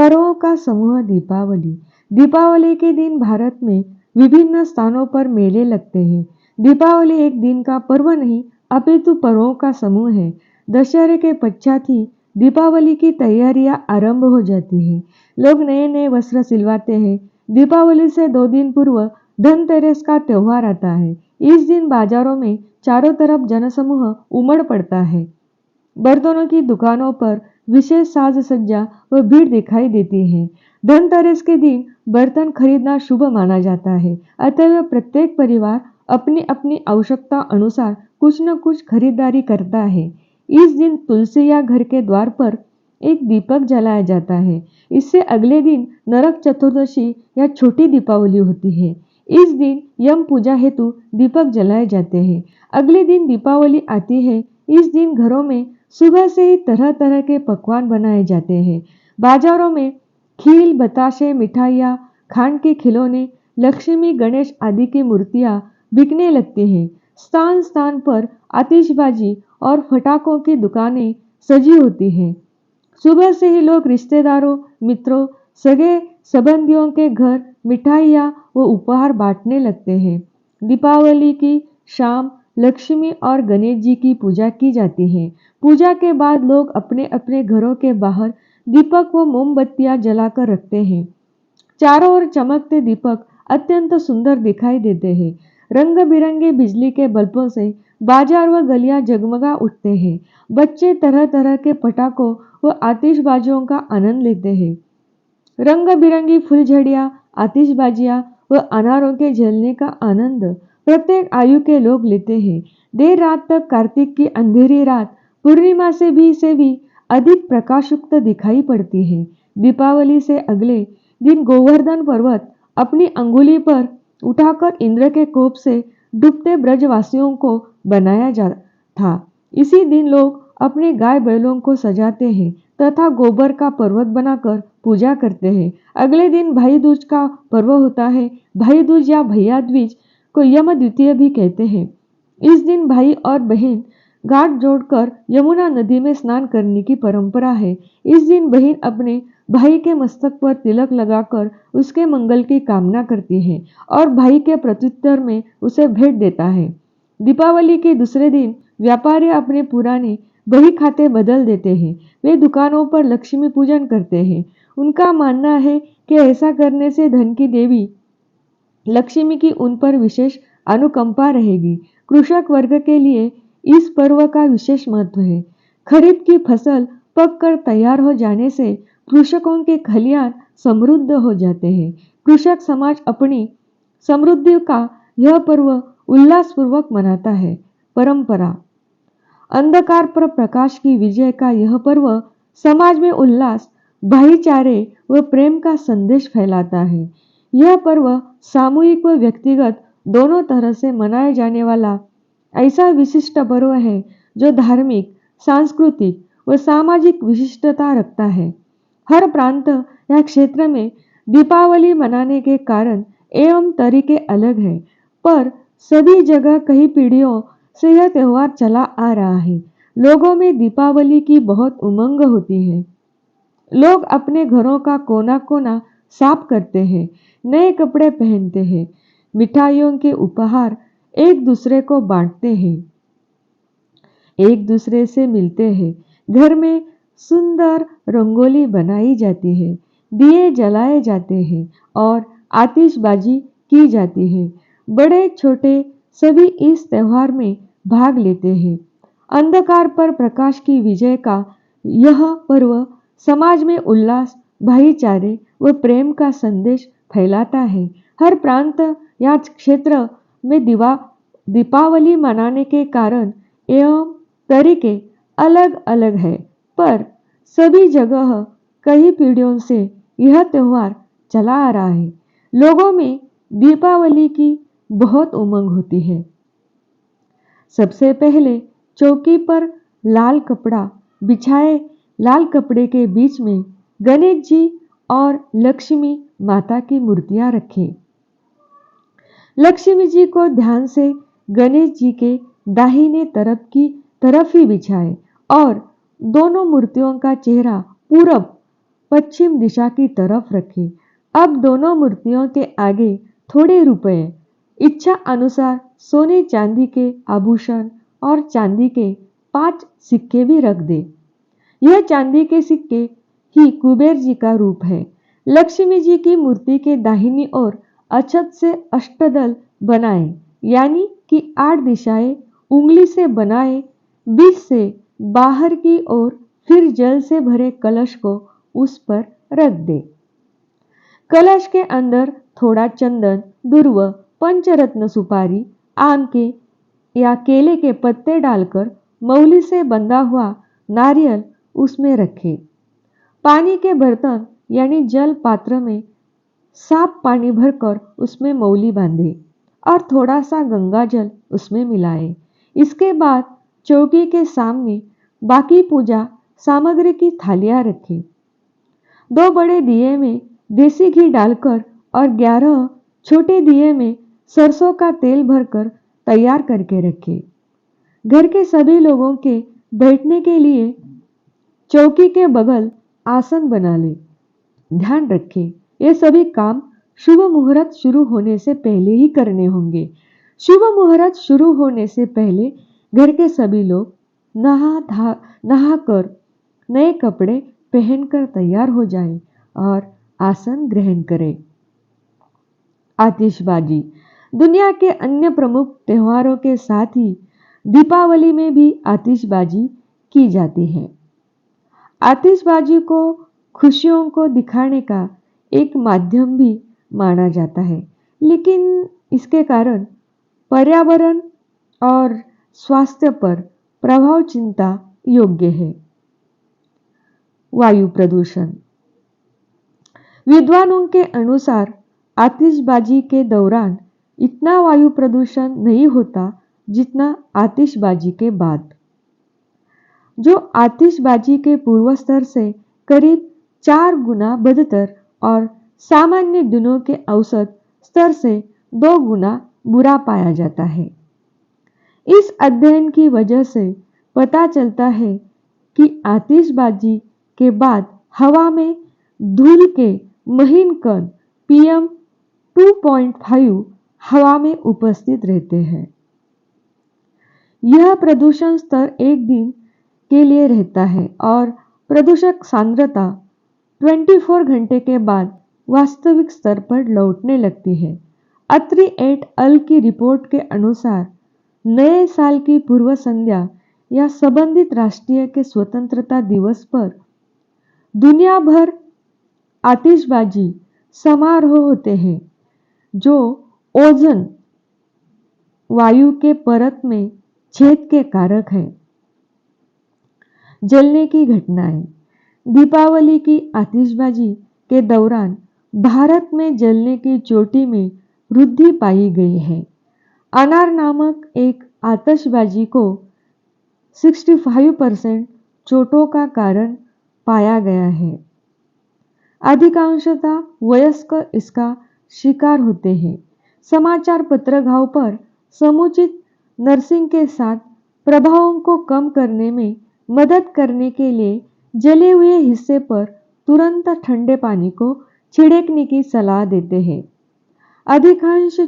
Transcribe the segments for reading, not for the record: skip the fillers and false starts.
पर्वों का समूह दीपावली। दीपावली के दिन भारत में विभिन्न स्थानों पर मेले लगते हैं। दीपावली एक दिन का पर्व नहीं अपितु पर्वों का समूह है। दशहरे के पश्चात ही दीपावली की तैयारियां आरंभ हो जाती हैं। लोग नए नए वस्त्र सिलवाते हैं। दीपावली से 2 दिन पूर्व धनतेरस का त्योहार आता है। इस दिन बाजारों में चारों तरफ जनसमूह उमड़ पड़ता है। बर्तनों की दुकानों पर विशेष साज सज्जा व भीड़ दिखाई देती है। धनतेरस के दिन बर्तन खरीदना शुभ माना जाता है, अतः प्रत्येक परिवार अपनी अपनी आवश्यकता अनुसार कुछ न कुछ खरीदारी करता है। इस दिन तुलसी या घर के द्वार पर एक दीपक जलाया जाता है। इससे अगले दिन नरक चतुर्दशी या छोटी दीपावली होती है। इस दिन यम पूजा हेतु दीपक जलाए जाते हैं। अगले दिन दीपावली आती है। इस दिन घरों में सुबह से ही तरह तरह के पकवान बनाए जाते हैं। बाजारों में खील, बताशे, मिठाइयाँ, खांड के खिलौने, लक्ष्मी, गणेश आदि की मूर्तियाँ बिकने लगती हैं। स्थान स्थान पर आतिशबाजी और फटाकों की दुकानें सजी होती हैं। सुबह से ही लोग रिश्तेदारों, मित्रों, सगे संबंधियों के घर मिठाइयाँ व उपहार बांटने लगते हैं। दीपावली की शाम लक्ष्मी और गणेश जी की पूजा की जाती है। पूजा के बाद लोग अपने अपने घरों के बाहर दीपक व मोमबत्तियां जलाकर रखते हैं। चारों ओर चमकते दीपक अत्यंत सुंदर दिखाई देते हैं। रंग बिरंगे बिजली के बल्बों से बाजार व गलियां जगमगा उठते हैं। बच्चे तरह तरह के पटाखों व आतिशबाजियों का आनंद लेते हैं। रंग बिरंगी फुलझड़ियां, आतिशबाजियां व अनारों के जलने का आनंद प्रत्येक आयु के लोग लेते हैं। देर रात तक कार्तिक की अंधेरी रात पूर्णिमा से भी अधिक प्रकाशयुक्त दिखाई पड़ती है। दीपावली से अगले दिन गोवर्धन पर्वत अपनी अंगुली पर उठाकर इंद्र के कोप से डूबते ब्रजवासियों को बनाया जा था। इसी दिन लोग अपने गाय बैलों को सजाते हैं तथा गोबर का पर्वत बनाकर पूजा करते हैं। अगले दिन भाई दूज का पर्व होता है। भाई दूज या भैया दूज को यम द्वितीय भी कहते हैं। इस दिन भाई और बहन घाट जोड़कर यमुना नदी में स्नान करने की परंपरा है। इस दिन बहन अपने भाई के मस्तक पर तिलक लगाकर उसके मंगल की कामना करती है और भाई के प्रत्युत्तर में उसे भेंट देता है। दीपावली के दूसरे दिन व्यापारी अपने पुराने बही खाते बदल देते हैं। वे दुकानों पर लक्ष्मी पूजन करते हैं। उनका मानना है कि ऐसा करने से धन की देवी लक्ष्मी की उन पर विशेष अनुकंपा रहेगी। कृषक वर्ग के लिए इस पर्व का विशेष महत्व है। खरीफ की फसल पककर तैयार हो जाने से कृषकों के खलियान समृद्ध हो जाते हैं। कृषक समाज अपनी समृद्धि का यह पर्व उल्लासपूर्वक मनाता है। परंपरा। अंधकार पर प्रकाश की विजय का यह पर्व समाज में उल्लास, भाईचारे व प्रेम का संदेश फैलाता है। यह पर्व सामूहिक व व्यक्तिगत दोनों तरह से मनाया जाने वाला ऐसा विशिष्ट पर्व है जो धार्मिक, सांस्कृतिक व सामाजिक विशिष्टता रखता है। हर प्रांत या क्षेत्र में दीपावली मनाने के कारण एवं तरीके अलग हैं, पर सभी जगह कई पीढ़ियों से यह त्योहार चला आ रहा है। लोगों में दीपावली की बहुत उमंग होती है। लोग अपने घरों का कोना कोना साफ करते हैं, नए कपड़े पहनते हैं, मिठाइयों के उपहार एक दूसरे को बांटते हैं, एक दूसरे से मिलते हैं। घर में सुंदर रंगोली बनाई जाती है, दिए जलाए जाते हैं और आतिशबाजी की जाती है। बड़े छोटे सभी इस त्योहार में भाग लेते हैं। अंधकार पर प्रकाश की विजय का यह पर्व समाज में उल्लास, भाईचारे व प्रेम का संदेश फैलाता है। हर प्रांत या क्षेत्र में दीपावली मनाने के कारण एवं तरीके अलग अलग है, पर सभी जगह कई पीढ़ियों से यह त्योहार चला आ रहा है। लोगों में दीपावली की बहुत उमंग होती है। सबसे पहले चौकी पर लाल कपड़ा बिछाए, लाल कपड़े के बीच में गणेश जी और लक्ष्मी माता की मूर्तियां रखें। लक्ष्मी जी को ध्यान से गणेश जी के दाहिने तरफ ही बिछाए और दोनों मूर्तियों का चेहरा पूरब पश्चिम दिशा की तरफ रखे। अब दोनों मूर्तियों के आगे थोड़े रुपए, इच्छा अनुसार सोने चांदी के आभूषण और चांदी के 5 सिक्के भी रख दे। यह चांदी के सिक्के ही कुबेर जी का रूप है। लक्ष्मी जी की मूर्ति के दाहिनी ओर अक्षत से अष्टदल बनाए, यानी कि 8 दिशाएं उंगली से बनाए, बीच से बाहर की ओर, फिर जल से भरे कलश को उस पर रख दे। कलश के अंदर थोड़ा चंदन, दुर्वा, पंचरत्न सुपारी, आम के या केले के पत्ते डालकर मौली से बंधा हुआ नारियल उसमें रखे। पानी के बर्तन यानी जल पात्र में साफ पानी भरकर उसमें मौली बांधे और थोड़ा सा गंगा जल उसमें मिलाए। इसके बाद चौकी के सामने बाकी पूजा सामग्री की थालियां रखे। 2 बड़े दिए में देसी घी डालकर और 11 छोटे दिए में सरसों का तेल भरकर तैयार करके रखे। घर के सभी लोगों के बैठने के लिए चौकी के बगल आसन बना ले। ध्यान रखें, ये सभी काम शुभ मुहूर्त शुरू होने से पहले ही करने होंगे। शुभ मुहूर्त शुरू होने से पहले घर के सभी लोग नहा कर नए कपड़े पहनकर तैयार हो जाएं और आसन ग्रहण करें। आतिशबाजी दुनिया के अन्य प्रमुख त्योहारों के साथ ही दीपावली में भी आतिशबाजी की जाती है। आतिशबाजी को खुशियों को दिखाने का एक माध्यम भी माना जाता है, लेकिन इसके कारण पर्यावरण और स्वास्थ्य पर प्रभाव चिंता योग्य है। वायु प्रदूषण विद्वानों के अनुसार आतिशबाजी के दौरान इतना वायु प्रदूषण नहीं होता जितना आतिशबाजी के बाद, जो आतिशबाजी के पूर्व स्तर से करीब 4 गुना बदतर और सामान्य दिनों के औसत स्तर से 2 गुना बुरा पाया जाता है। इस अध्ययन की वजह से पता चलता है कि आतिशबाजी के बाद हवा में धूल के महीन कण PM 2.5 हवा में उपस्थित रहते हैं। यह प्रदूषण स्तर एक दिन के लिए रहता है और प्रदूषक सांद्रता 24 घंटे के बाद वास्तविक स्तर पर लौटने लगती है। अत्री एट अल की रिपोर्ट के अनुसार नए साल की पूर्व संध्या या संबंधित राष्ट्रीय के स्वतंत्रता दिवस पर दुनिया भर आतिशबाजी समारोह होते हैं, जो ओजोन वायु के परत में छेद के कारक है। जलने की घटनाएं दीपावली की आतिशबाजी के दौरान भारत में जलने की चोटी में वृद्धि पाई गई है। अनार नामक एक आतिशबाजी को 65% चोटों का कारण पाया गया है। अधिकांशतः वयस्क इसका शिकार होते हैं। समाचार पत्रगाहों पर समुचित नर्सिंग के साथ प्रभावों को कम करने में मदद करने के लिए जले हुए हिस्से पर तुरंत ठंडे पानी को छिड़कने की सलाह देते हैं। अधिकांश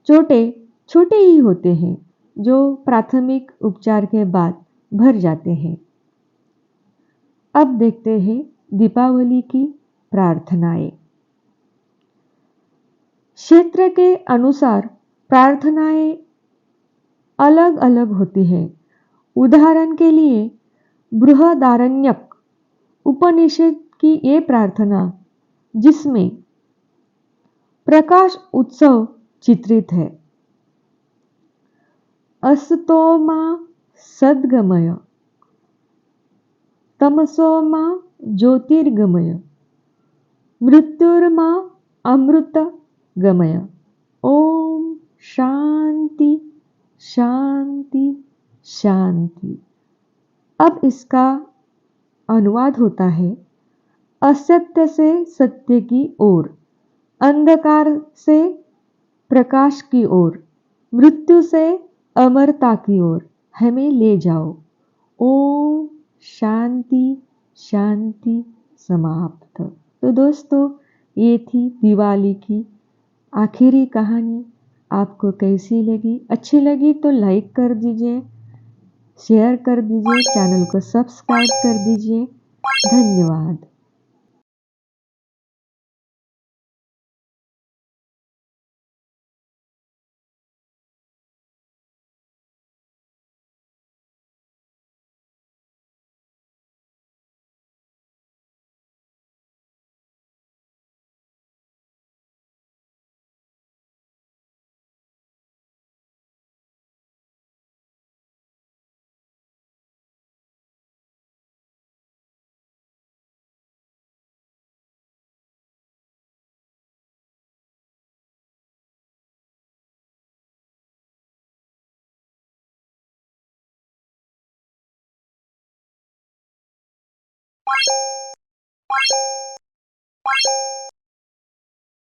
चोटे छोटे ही होते हैं, जो प्राथमिक उपचार के बाद भर जाते हैं। अब देखते हैं दीपावली की प्रार्थनाएं। क्षेत्र के अनुसार प्रार्थनाएं अलग अलग होती हैं। उदाहरण के लिए बृहदारण्यक उपनिषद की ये प्रार्थना, जिसमें प्रकाश उत्सव चित्रित है, असतो मा सद्गमय, तमसो मा ज्योतिर्गमय, मृत्युर्मा अमृत गमय। ओम शांति शांति शांति। अब इसका अनुवाद होता है, असत्य से सत्य की ओर, अंधकार से प्रकाश की ओर, मृत्यु से अमरता की ओर हमें ले जाओ। ओम शांति शांति समाप्त। तो दोस्तों, ये थी दिवाली की आखिरी कहानी। आपको कैसी लगी? अच्छी लगी तो लाइक कर दीजिए, शेयर कर दीजिए, चैनल को सब्सक्राइब कर दीजिए। धन्यवाद।